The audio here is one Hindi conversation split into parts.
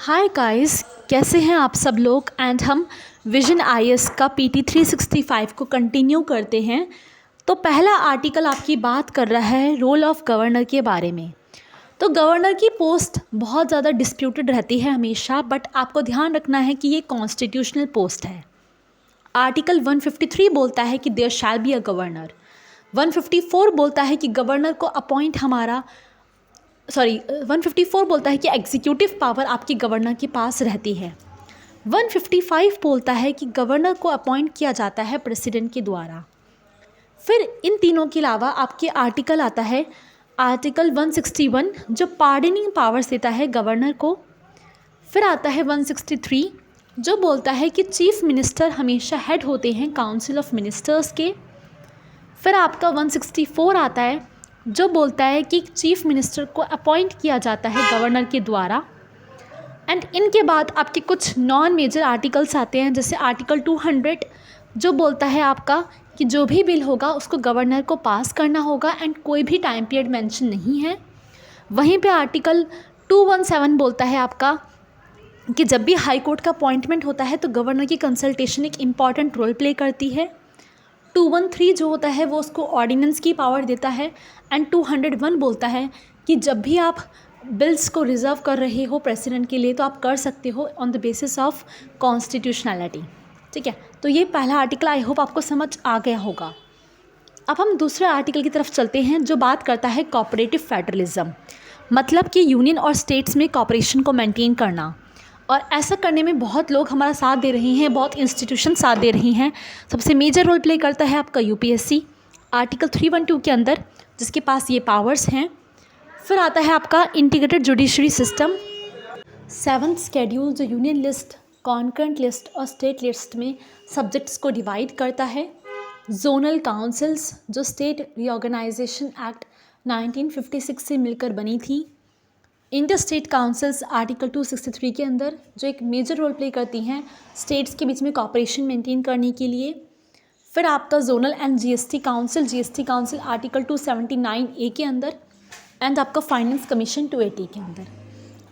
हाय गाइस, कैसे हैं आप सब लोग। एंड हम विजन आईएएस का पीटी 365 को कंटिन्यू करते हैं। तो पहला आर्टिकल आपकी बात कर रहा है रोल ऑफ गवर्नर के बारे में। तो गवर्नर की पोस्ट बहुत ज़्यादा डिस्प्यूटेड रहती है हमेशा, बट आपको ध्यान रखना है कि ये कॉन्स्टिट्यूशनल पोस्ट है। आर्टिकल 153 बोलता है कि there shall be a governor. 154 बोलता है कि गवर्नर को अपॉइंट 154 बोलता है कि एग्जीक्यूटिव पावर आपकी गवर्नर के पास रहती है। 155 बोलता है कि गवर्नर को अपॉइंट किया जाता है प्रेसिडेंट के द्वारा। फिर इन तीनों के अलावा आपके आर्टिकल आता है आर्टिकल 161 जो पार्डनिंग पावर्स देता है गवर्नर को। फिर आता है 163 जो बोलता है कि चीफ मिनिस्टर हमेशा हेड होते हैं काउंसिल ऑफ मिनिस्टर्स के। फिर आपका 164 आता है जो बोलता है कि चीफ मिनिस्टर को अपॉइंट किया जाता है गवर्नर के द्वारा। एंड इनके बाद आपके कुछ नॉन मेजर आर्टिकल्स आते हैं, जैसे आर्टिकल 200 जो बोलता है आपका कि जो भी बिल होगा उसको गवर्नर को पास करना होगा एंड कोई भी टाइम पीरियड मेंशन नहीं है। वहीं पे आर्टिकल 217 बोलता है आपका कि जब भी हाई कोर्ट का अपॉइंटमेंट होता है तो गवर्नर की कंसल्टेशन एक इम्पॉर्टेंट रोल प्ले करती है। 213 जो होता है वो उसको ऑर्डिनेंस की पावर देता है। एंड 201 बोलता है कि जब भी आप बिल्स को रिजर्व कर रहे हो प्रेसिडेंट के लिए तो आप कर सकते हो on the basis of constitutionality. ठीक है, तो ये पहला आर्टिकल आई होप आपको समझ आ गया होगा। अब हम दूसरे आर्टिकल की तरफ चलते हैं जो बात करता है कोऑपरेटिव फेडरलिज्म, मतलब कि यूनियन और स्टेट्स में कोऑपरेशन को मेंटेन करना। और ऐसा करने में बहुत लोग हमारा साथ दे रहे हैं, बहुत इंस्टीट्यूशन साथ दे रही हैं। सबसे मेजर रोल प्ले करता है आपका यूपीएससी आर्टिकल 312 के अंदर, जिसके पास ये पावर्स हैं। फिर आता है आपका integrated judiciary system. 7th schedule जो यूनियन लिस्ट, कॉन्करेंट लिस्ट और स्टेट लिस्ट में सब्जेक्ट्स को डिवाइड करता है। जोनल काउंसिल्स जो स्टेट रीऑर्गेनाइजेशन एक्ट 1956 से मिलकर बनी थी। इंटर स्टेट काउंसिल्स आर्टिकल 263 के अंदर जो एक मेजर रोल प्ले करती हैं स्टेट्स के बीच में कॉपरेशन मेंटेन करने के लिए। फिर आपका zonal and GST council article 279A के अंदर। एंड आपका फाइनेंस कमीशन 280 के अंदर।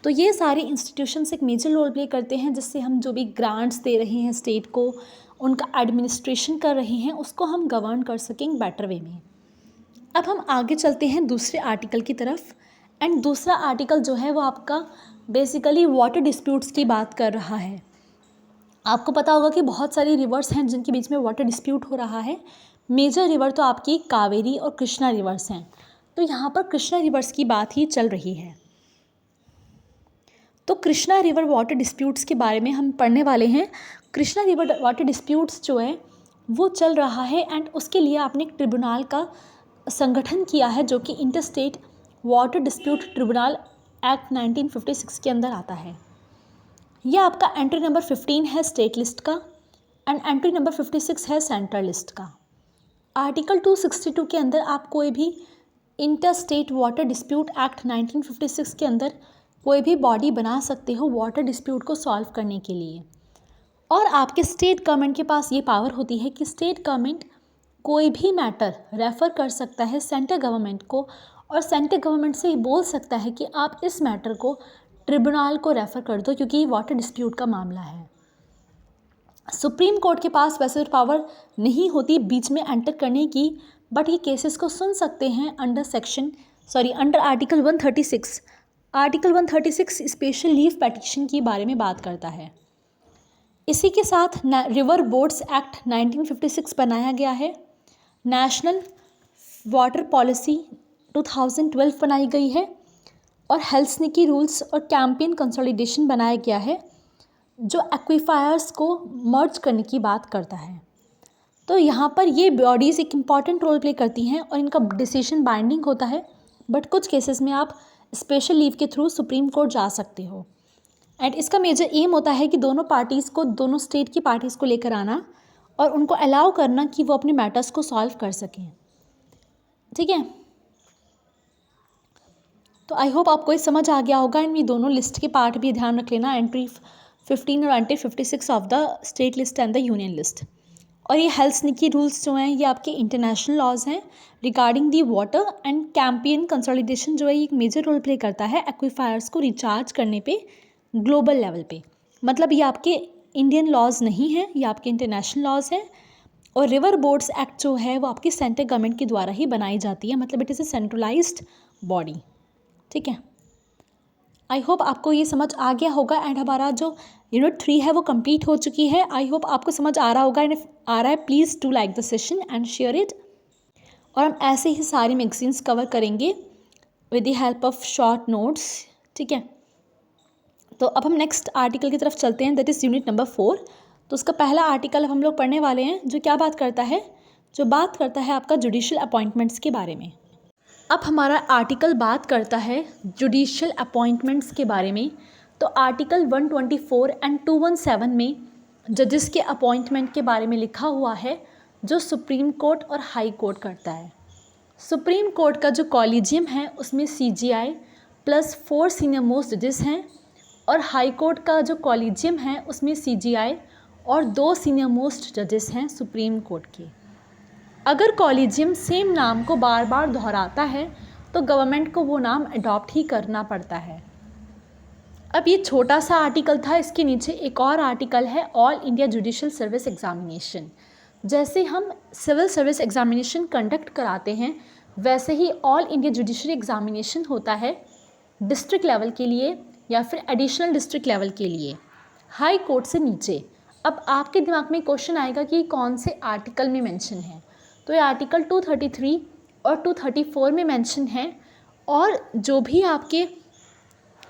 तो ये सारे इंस्टीट्यूशंस एक मेजर रोल प्ले करते हैं, जिससे हम जो भी ग्रांट्स दे रहे हैं स्टेट को, उनका एडमिनिस्ट्रेशन कर रहे हैं, उसको हम गवर्न कर सकें बेटर वे में। अब हम आगे चलते हैं दूसरे आर्टिकल की तरफ। एंड दूसरा आर्टिकल जो है वो आपका बेसिकली वाटर डिस्प्यूट्स की बात कर रहा है। आपको पता होगा कि बहुत सारी रिवर्स हैं जिनके बीच में वाटर डिस्प्यूट हो रहा है। मेजर रिवर तो आपकी कावेरी और कृष्णा रिवर्स हैं। तो यहाँ पर कृष्णा रिवर्स की बात ही चल रही है। तो कृष्णा रिवर वाटर डिस्प्यूट्स के बारे में हम पढ़ने वाले हैं। कृष्णा रिवर वाटर डिस्प्यूट्स जो है वो चल रहा है एंड उसके लिए आपने एक ट्रिब्यूनल का संगठन किया है जो कि inter state water dispute tribunal act 1956 के अंदर आता है। यह आपका एंट्री नंबर 15 है स्टेट लिस्ट का एंड एंट्री नंबर 56 है सेंट्रल लिस्ट का। आर्टिकल 262 के अंदर आप कोई भी inter state water dispute act 1956 के अंदर कोई भी बॉडी बना सकते हो वाटर डिस्प्यूट को सॉल्व करने के लिए। और आपके स्टेट गवर्नमेंट के पास ये पावर होती है कि स्टेट गवर्नमेंट कोई भी मैटर रेफ़र कर सकता है सेंट्रल गवर्नमेंट को, और सेंट्रल गवर्नमेंट से बोल सकता है कि आप इस मैटर को ट्रिब्यूनल को रेफ़र कर दो क्योंकि ये वाटर डिस्प्यूट का मामला है। सुप्रीम कोर्ट के पास वैसे पावर नहीं होती बीच में एंटर करने की, बट ये केसेस को सुन सकते हैं under article 136। Article 136 special leave petition के बारे में बात करता है। इसी के साथ रिवर बोर्ड्स एक्ट 1956 बनाया गया है। नेशनल वाटर पॉलिसी 2012 बनाई गई है और हेल्सिंकी रूल्स और कैंपेन कंसोलिडेशन बनाया गया है जो एक्वीफायर्स को मर्ज करने की बात करता है। तो यहाँ पर ये बॉडीज़ एक इम्पॉर्टेंट रोल प्ले करती हैं और इनका डिसीजन बाइंडिंग होता है, बट कुछ केसेस में आप स्पेशल लीव के थ्रू सुप्रीम कोर्ट जा सकते हो। एंड इसका मेजर एम होता है कि दोनों स्टेट की पार्टीज़ को लेकर आना और उनको अलाउ करना कि वो अपने मैटर्स को सॉल्व कर सकें। ठीक है, तो आई होप आपको ये समझ आ गया होगा। एंड ये दोनों लिस्ट के पार्ट भी ध्यान रख लेना, एंट्री 15 और entry 56 of the state list and the union list. और ये हेल्सिंकी रूल्स जो हैं ये आपके इंटरनेशनल लॉज हैं regarding the water. And campaign consolidation जो है ये एक मेजर रोल प्ले करता है एक्वीफायर्स को रिचार्ज करने पे ग्लोबल लेवल पे। मतलब ये आपके इंडियन लॉज नहीं हैं, ये आपके इंटरनेशनल लॉज हैं। और रिवर बोर्ड्स एक्ट जो है वो आपकी सेंट्रल गवर्नमेंट के द्वारा ही बनाई जाती है, मतलब it is a centralised body. ठीक है, आई होप आपको ये समझ आ गया होगा। एंड हमारा जो यूनिट 3 है वो कंप्लीट हो चुकी है। आई होप आपको समझ आ रहा होगा। एंड आ रहा है, please do like the session and share it. और हम ऐसे ही सारी मैगजीन्स कवर करेंगे with the help of short notes. ठीक है, तो अब हम नेक्स्ट आर्टिकल की तरफ चलते हैं, दैट इज़ यूनिट नंबर 4। तो उसका पहला आर्टिकल हम लोग पढ़ने वाले हैं, जो क्या बात करता है, जो बात करता है आपका जुडिशियल अपॉइंटमेंट्स के बारे में। अब हमारा आर्टिकल बात करता है जुडिशियल अपॉइंटमेंट्स के बारे में। तो आर्टिकल 124 एंड 217 में जजेस के अपॉइंटमेंट के बारे में लिखा हुआ है, जो सुप्रीम कोर्ट और हाई कोर्ट करता है। सुप्रीम कोर्ट का जो कॉलेजियम है उसमें CJI प्लस 4 सीनियर मोस्ट जजेस हैं, और हाई कोर्ट का जो कॉलेजियम है उसमें CJI और 2 सीनियर मोस्ट जजेस हैं सुप्रीम कोर्ट के। अगर कॉलेजियम सेम नाम को बार बार दोहराता है तो गवर्नमेंट को वो नाम अडॉप्ट ही करना पड़ता है। अब ये छोटा सा आर्टिकल था, इसके नीचे एक और आर्टिकल है, all India judicial service examination. जैसे हम सिविल सर्विस एग्जामिनेशन कंडक्ट कराते हैं, वैसे ही ऑल इंडिया जुडिशरी एग्जामिनेशन होता है डिस्ट्रिक्ट लेवल के लिए या फिर एडिशनल डिस्ट्रिक्ट लेवल के लिए, हाई कोर्ट से नीचे। अब आपके दिमाग में क्वेश्चन आएगा कि कौन से आर्टिकल में मेंशन है। तो ये आर्टिकल 233 और 234 में मेंशन है। और जो भी आपके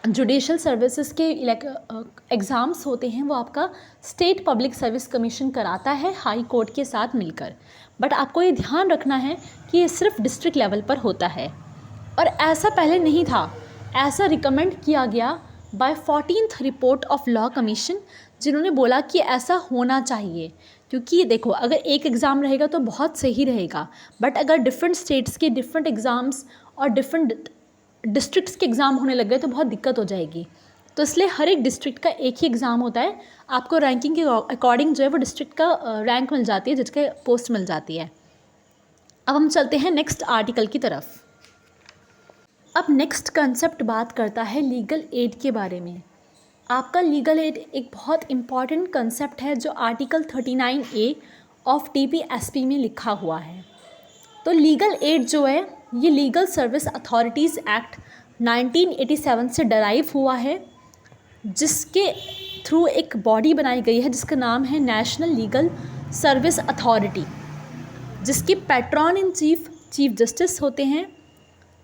जुडिशल सर्विसेज के एग्ज़ाम्स होते हैं वो आपका स्टेट पब्लिक सर्विस कमीशन कराता है हाई कोर्ट के साथ मिलकर। बट आपको ये ध्यान रखना है कि ये सिर्फ डिस्ट्रिक्ट लेवल पर होता है, और ऐसा पहले नहीं था। ऐसा रिकमेंड किया गया by 14th report of law commission, जिन्होंने बोला कि ऐसा होना चाहिए। क्योंकि ये देखो, अगर एक एग्ज़ाम रहेगा तो बहुत सही रहेगा, बट अगर डिफरेंट स्टेट्स के डिफरेंट एग्ज़ाम्स और डिफरेंट डिस्ट्रिक्ट्स के एग्ज़ाम होने लग गए तो बहुत दिक्कत हो जाएगी। तो इसलिए हर एक डिस्ट्रिक्ट का एक ही एग्ज़ाम होता है। आपको रैंकिंग के अकॉर्डिंग जो है वो डिस्ट्रिक्ट का रैंक मिल जाती है, जिसके पोस्ट मिल जाती है। अब हम चलते हैं नेक्स्ट आर्टिकल की तरफ। अब नेक्स्ट कंसेप्ट बात करता है लीगल एड के बारे में। आपका लीगल एड एक बहुत इम्पॉर्टेंट कंसेप्ट है, जो आर्टिकल 39A ऑफ TPSP में लिखा हुआ है। तो लीगल एड जो है ये लीगल सर्विस अथॉरिटीज़ एक्ट 1987 से डराइव हुआ है, जिसके थ्रू एक बॉडी बनाई गई है जिसका नाम है नेशनल लीगल सर्विस अथॉरिटी, जिसकी patron in chief chief justice होते हैं।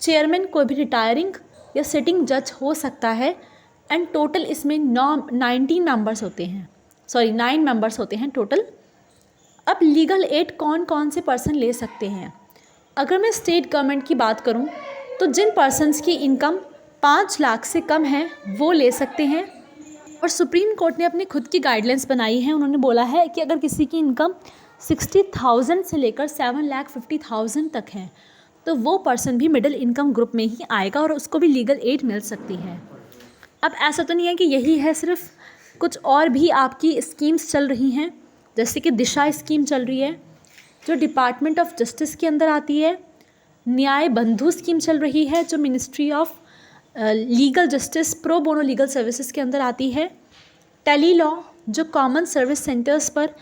चेयरमैन कोई भी रिटायरिंग या सिटिंग जज हो सकता है। एंड टोटल इसमें 9 मेंबर्स होते हैं टोटल। अब लीगल एड कौन कौन से पर्सन ले सकते हैं? अगर मैं स्टेट गवर्नमेंट की बात करूं तो जिन पर्सन्स की इनकम 5 लाख से कम है वो ले सकते हैं। और सुप्रीम कोर्ट ने अपनी खुद की गाइडलाइंस बनाई है। उन्होंने बोला है कि अगर किसी की इनकम 60,000 से लेकर 7,50,000 तक है तो वो पर्सन भी मिडिल इनकम ग्रुप में ही आएगा और उसको भी लीगल एड मिल सकती है। अब ऐसा तो नहीं है कि यही है सिर्फ, कुछ और भी आपकी स्कीम्स चल रही हैं, जैसे कि दिशा स्कीम चल रही है जो डिपार्टमेंट ऑफ जस्टिस के अंदर आती है। न्याय बंधु स्कीम चल रही है जो ministry of legal justice pro bono legal services के अंदर आती है। टेली लॉ जो कॉमन सर्विस सेंटर्स पर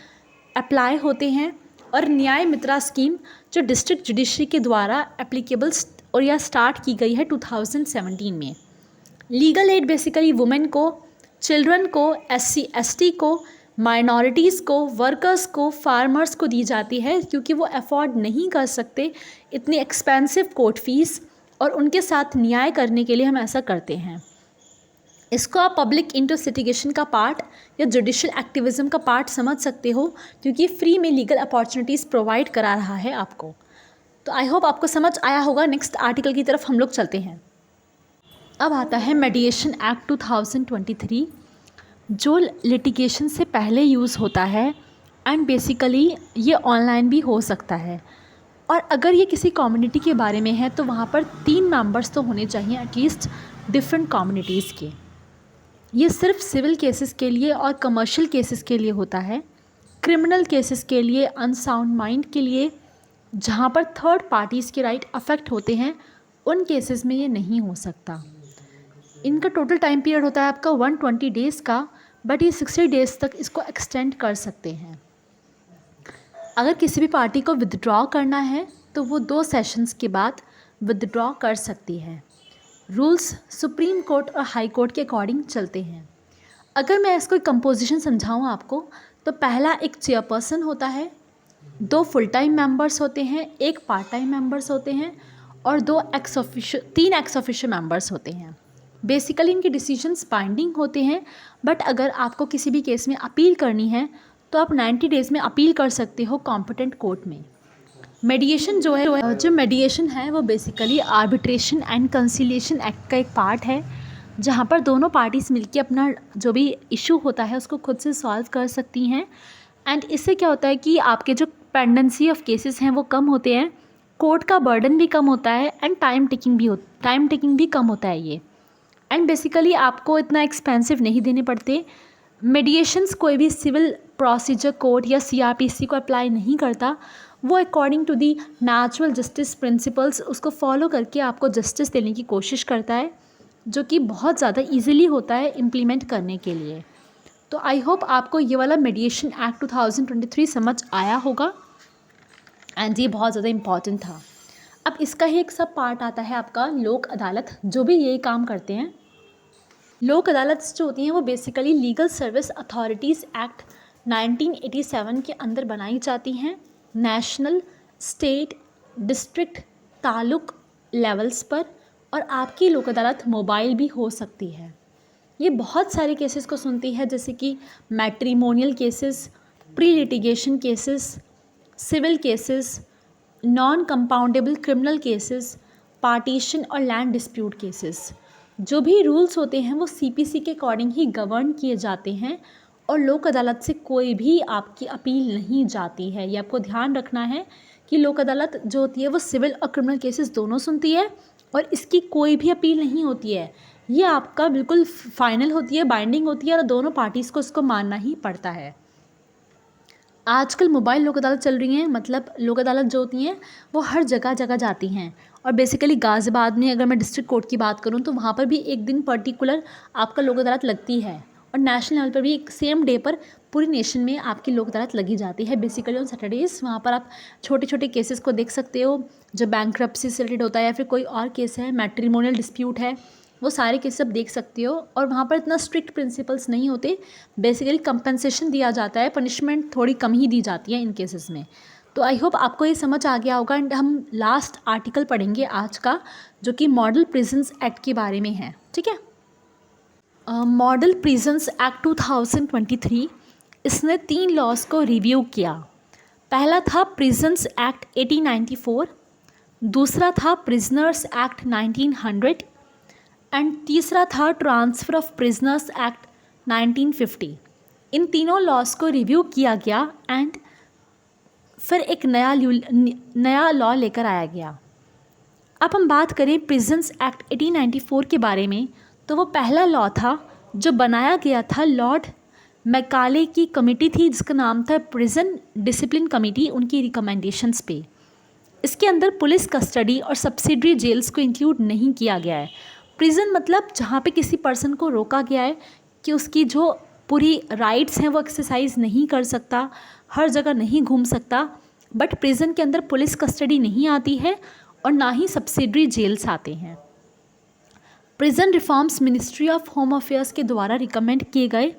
अप्लाई होते हैं। और न्याय मित्रा स्कीम जो डिस्ट्रिक्ट जुडिशरी के द्वारा एप्लीकेबल और या स्टार्ट की गई है 2017 में। लीगल एड बेसिकली वुमेन को, चिल्ड्रन को, SC ST को, माइनॉरिटीज़ को, वर्कर्स को, फार्मर्स को दी जाती है, क्योंकि वो अफोर्ड नहीं कर सकते इतनी एक्सपेंसिव कोर्ट फीस, और उनके साथ न्याय करने के लिए हम ऐसा करते हैं। इसको आप पब्लिक इंटरस्टिगेशन का पार्ट या जुडिशियल एक्टिविज़म का पार्ट समझ सकते हो, क्योंकि फ्री में लीगल अपॉर्चुनिटीज़ प्रोवाइड करा रहा है आपको। तो आई होप आपको समझ आया होगा। नेक्स्ट आर्टिकल की तरफ हम लोग चलते हैं। अब आता है मेडिएशन एक्ट 2023, जो लिटिगेशन से पहले यूज़ होता है। एंड बेसिकली ये ऑनलाइन भी हो सकता है। और अगर ये किसी कम्युनिटी के बारे में है तो वहाँ पर 3 मेंबर्स तो होने चाहिए एटलीस्ट डिफरेंट कम्युनिटीज़ के। ये सिर्फ सिविल केसेस के लिए और कमर्शियल केसेस के लिए होता है। क्रिमिनल केसेस के लिए, अनसाउंड माइंड के लिए, जहाँ पर थर्ड पार्टीज़ के राइट अफेक्ट होते हैं, उन केसेस में ये नहीं हो सकता। इनका टोटल टाइम पीरियड होता है आपका 120 डेज़ का, बट ये 60 डेज़ तक इसको एक्सटेंड कर सकते हैं। अगर किसी भी पार्टी को विदड्रॉ करना है तो वो 2 सेशंस के बाद विदड्रॉ कर सकती है। रूल्स सुप्रीम कोर्ट और हाई कोर्ट के अकॉर्डिंग चलते हैं। अगर मैं इसको कंपोजिशन समझाऊँ आपको, तो पहला एक चेयरपर्सन होता है, 2 फुल टाइम मेंबर्स होते हैं, 1 पार्ट टाइम मेंबर्स होते हैं और 3 एक्स ऑफिशियो मेंबर्स होते हैं। बेसिकली इनके डिसीजंस बाइंडिंग होते हैं, बट अगर आपको किसी भी केस में अपील करनी है तो आप 90 डेज़ में अपील कर सकते हो कॉम्पिटेंट कोर्ट में। मेडिएशन जो मेडिएशन है वो basically arbitration and conciliation act का एक पार्ट है, जहाँ पर दोनों पार्टीज़ मिलकर अपना जो भी इशू होता है उसको खुद से सॉल्व कर सकती हैं। एंड इससे क्या होता है कि आपके जो पेंडेंसी ऑफ केसेस हैं वो कम होते हैं, कोर्ट का बर्डन भी कम होता है एंड टाइम टेकिंग भी कम होता है ये। एंड बेसिकली आपको इतना एक्सपेंसिव नहीं देने पड़ते। मेडिएशंस कोई भी सिविल प्रोसीजर कोड या सीआरपीसी को अप्लाई नहीं करता, वो according to the natural justice principles उसको फॉलो करके आपको जस्टिस देने की कोशिश करता है, जो कि बहुत ज़्यादा इजीली होता है इम्प्लीमेंट करने के लिए। तो आई होप आपको ये वाला मेडिएशन एक्ट 2023 समझ आया होगा एंड ये बहुत ज़्यादा इम्पॉर्टेंट था। अब इसका ही एक सब पार्ट आता है आपका लोक अदालत, जो भी यही काम करते हैं। लोक अदालत जो होती हैं वो basically legal service authorities act 1987 के अंदर बनाई जाती हैं। National, state, district, taluk levels पर, और आपकी लोक अदालत मोबाइल भी हो सकती है। ये बहुत सारे केसेस को सुनती है, जैसे कि matrimonial cases, pre litigation cases, civil cases, non compoundable criminal cases, partition और लैंड डिस्प्यूट केसेस। जो भी रूल्स होते हैं वो सीपीसी के अकॉर्डिंग ही गवर्न किए जाते हैं, और लोक अदालत से कोई भी आपकी अपील नहीं जाती है। ये आपको ध्यान रखना है कि लोक अदालत जो होती है वो सिविल और क्रिमिनल केसेस दोनों सुनती है, और इसकी कोई भी अपील नहीं होती है। ये आपका बिल्कुल फाइनल होती है, बाइंडिंग होती है, और दोनों पार्टीज़ को इसको मानना ही पड़ता है। आजकल मोबाइल लोक अदालत चल रही हैं, मतलब लोक अदालत जो होती हैं वो हर जगह जगह जाती हैं। और बेसिकली गाज़ियाबाद में अगर मैं डिस्ट्रिक्ट कोर्ट की बात करूं तो वहाँ पर भी एक दिन पर्टिकुलर आपका लोक अदालत लगती है, और नेशनल लेवल पर भी एक सेम डे पर पूरी नेशन में आपकी लोक अदालत लगी जाती है। बेसिकली ऑन सैटरडेज़ वहाँ पर आप छोटे छोटे केसेस को देख सकते हो, जो बैंक्रप्सी से रिलेटेड होता है या फिर कोई और केस है, मैट्रिमोनियल डिस्प्यूट है, वो सारे केस आप देख सकते हो। और वहाँ पर इतना स्ट्रिक्ट प्रिंसिपल्स नहीं होते, बेसिकली कंपनसेशन दिया जाता है, पनिशमेंट थोड़ी कम ही दी जाती है इन केसेस में। तो आई होप आपको ये समझ आ गया होगा। एंड हम लास्ट आर्टिकल पढ़ेंगे आज का, जो कि मॉडल प्रिजन्स एक्ट के बारे में है। ठीक है, मॉडल प्रिजन्स एक्ट 2023, इसने 3 लॉज को रिव्यू किया। पहला था प्रिजन्स एक्ट 1894, दूसरा था प्रिजनर्स एक्ट 1900 एंड तीसरा था ट्रांसफ़र ऑफ प्रिजनर्स एक्ट 1950। इन तीनों लॉज को रिव्यू किया गया एंड फिर एक नया लॉ लेकर आया गया। अब हम बात करें प्रिजन्स एक्ट 1894 के बारे में, तो वो पहला लॉ था जो बनाया गया था लॉर्ड मैकाले की कमेटी थी, जिसका नाम था प्रिजन डिसिप्लिन कमेटी, उनकी रिकमेंडेशंस पे। इसके अंदर पुलिस कस्टडी और सब्सिडरी जेल्स को इंक्लूड नहीं किया गया है। प्रिजन मतलब जहाँ पे किसी पर्सन को रोका गया है कि उसकी जो पूरी राइट्स हैं वो एक्सरसाइज नहीं कर सकता, हर जगह नहीं घूम सकता, बट प्रिजन के अंदर पुलिस कस्टडी नहीं आती है और ना ही सब्सिडरी जेल्स आते हैं। Prison reforms ministry of home affairs के द्वारा रिकमेंड किए गए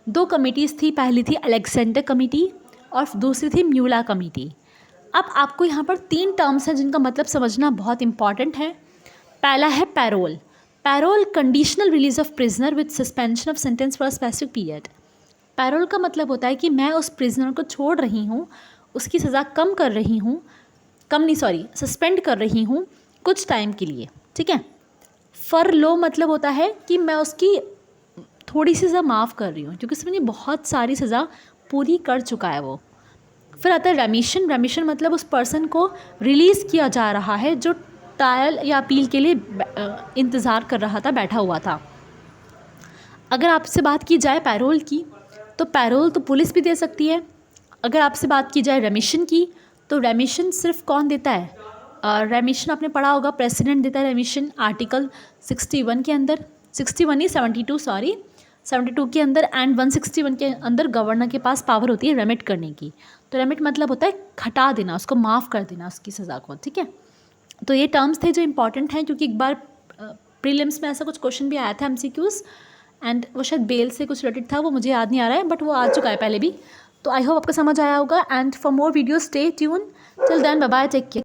2 कमेटीज़ थी। पहली थी अलेक्जेंडर कमेटी और दूसरी थी म्यूला कमेटी। अब आपको यहाँ पर 3 टर्म्स हैं जिनका मतलब समझना बहुत इंपॉर्टेंट है। पहला है parole. Parole conditional release of prisoner with suspension of sentence for a specific period. Parole का मतलब होता है कि मैं उस प्रिजनर को छोड़ रही हूँ, उसकी सज़ा सस्पेंड कर रही हूँ कुछ टाइम के लिए। ठीक है। फरलो मतलब होता है कि मैं उसकी थोड़ी सी सज़ा माफ़ कर रही हूँ, क्योंकि उसने बहुत सारी सज़ा पूरी कर चुका है वो। फिर आता है रेमिशन। रेमिशन मतलब उस पर्सन को रिलीज़ किया जा रहा है जो ट्रायल या अपील के लिए इंतज़ार कर रहा था, बैठा हुआ था। अगर आपसे बात की जाए पैरोल की, तो पैरोल तो पुलिस भी दे सकती है। अगर आपसे बात की जाए रेमिशन की, तो रेमिशन सिर्फ कौन देता है? रेमिशन आपने पढ़ा होगा, प्रेसिडेंट देता है रेमिशन आर्टिकल 61 के अंदर। 61 नहीं 72 सॉरी 72 के अंदर एंड 161 के अंदर गवर्नर के पास पावर होती है रेमिट करने की। तो रेमिट मतलब होता है हटा देना, उसको माफ़ कर देना उसकी सज़ा को, ठीक है। तो ये टर्म्स थे जो इंपॉर्टेंट हैं, क्योंकि एक बार प्रीलिम्स में ऐसा कुछ क्वेश्चन भी आया था MCQs एंड वो शायद बेल से कुछ रिलेटेड था, वो मुझे याद नहीं आ रहा है, बट वो आ चुका है पहले भी। तो आई होप आपको समझ आया होगा। And for more videos stay tune, till then bye bye, take care.